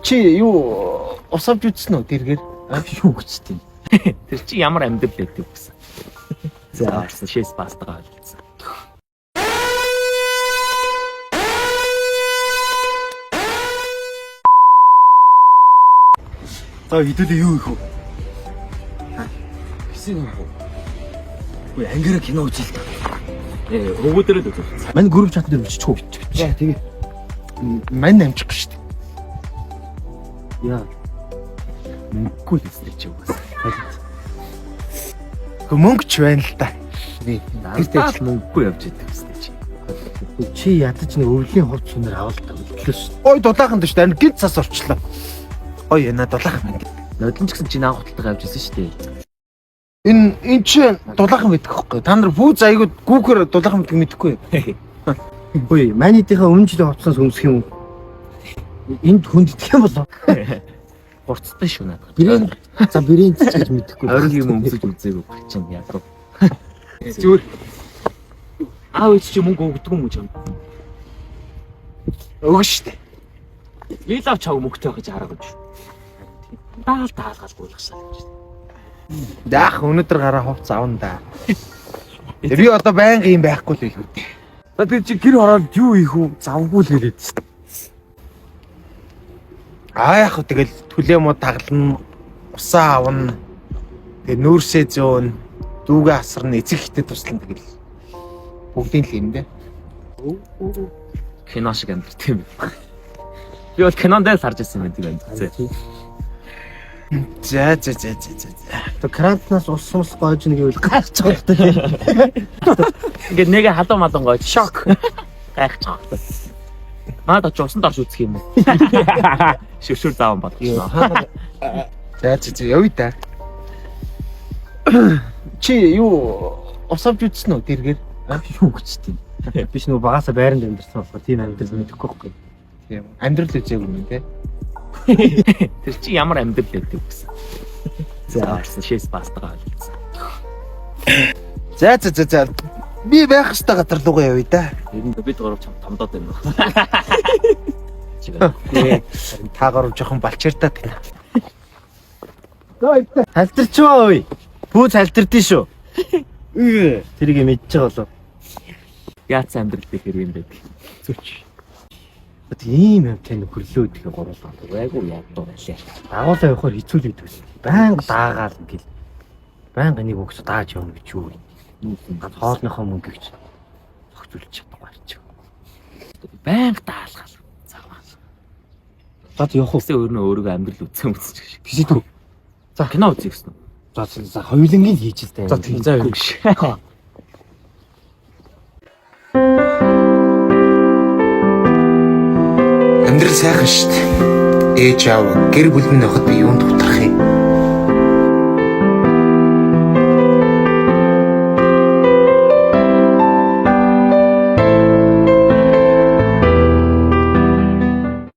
Чи юу усавж үзсэн үү тэргээр? Юу гэж тийм. Тэр чи ямар амьдрал байдаг гэсэн. За шээс пастагаа олцсон. за хэдүүлээ юу их вэ? Хэсэг юм уу? Үгүй ангиара кино үзэл та. Өвгөдөрөө л үзсэн. Мань групп чат дээр биччихв. За тэгээ. Мань амжих гэж штэ. Яа. Мөнгөгүй л өстэй чи угсаа. Гэхдээ мөнгөч байна л да. Тэртээ мөнгөгүй явж идэг өстэй чи. Чи ядаж нэг өвлийн хувц сүнээр авалт төлөөс. Ой дулаахан дэвш тань гинт цас орчлоо. Ой яна дулаахан байна. Нодлон ч гэсэн чи наах хуталтайгаа явж исэн шүү дээ. Энэ чи дулаахан мэдэх хөхгүй. Та нар бүү зайгууд гүүхэр дулаахан мэдэх мэдэхгүй. Үгүй манийдийнхаа өмнө жилийн хувцас өмсөх юм уу? Энд хүнддэх юм болоо. Хурцтай шүү надад. Брэнд за брэнд ч гэж мэдэхгүй. Ориг юм өмсөж үзээгүй чинь яадаг. Зүгээр. Аав чи мөнгө өгдөг юм уу чам? Өгнө штэ. Лилав чаг мөнгөтэй гэж харагаж. Даалгалгүй л гасаа гэж. Даах өнөөдөр гараа хувц авна да. Би одоо байнга юм байхгүй л илүү дээ. За тэр чи гэр ороод юу ийх үү? Завгүй л гэлээд. Яг тэгэл төлөө мод таглана, усаа авна. Тэгээ нүүрсээ зөөн, дүүгээ асарна, эцэг хитэ туслана тэгэл. Бүгдийн л юм дээ. Кино шиг амьдрт юм. Би бол кинонд л харж ирсэн юм тийм байна. За. Тэр крантнаас ус гоож нэг үйл гайхаж байгаа. Ингээд нэг халуун малан гоож шок. Гайхаж байгаа. Маад оч усанд орж үзэх юм уу? Шүршүр зааван бодлоо. За явъя да. Чи юу усавж үзсэн үү тэргээр? Юу гэж тийм. Биш нөгөө багасаа байранд амьдсан болохоор тийм амьдрал мэдэхгүй байхгүй. Тийм. Амьдрал үзээгүй юм те. Тэр чи ямар амьдрал байдаг гэсэн. За шээс пастагаа олцсон. За. Би байх ёстой газар руугаа явъя да. Ер нь бид гурав чам томдоод байна уу? Та гурав жоохон балчиртаад байна. талтарчваа ой. Бүү талтардیں шүү. Тэрийг мэдчихэж болоо. Яац амьдрал дэх хэрэг юм бэ? Зүч. Бат ийм юм тань хөрлөө гэдгийг гурлаа. Айгу ядуу байлаа. Дагуулаа явахаар хэцүү л байдаг. Баян даагаал ингээл. Баян нэг өгч дааж явна гэж юу. Хоолныхоо мөнгө гэж зохицуулж чадахгүй арч. Баян даалгал. Заваа. За явах уу? Гэсэн өөрийнхөө амьдрал үзсэн үзэж гэж. Бисэд үү? За кино үзье гэсэн. За хоёулангийн хийж л дээ. За тийм. За юу гэж. Амьдрал сайхан штт. Ээж аав гэр бүл минь байхад би юунд утрах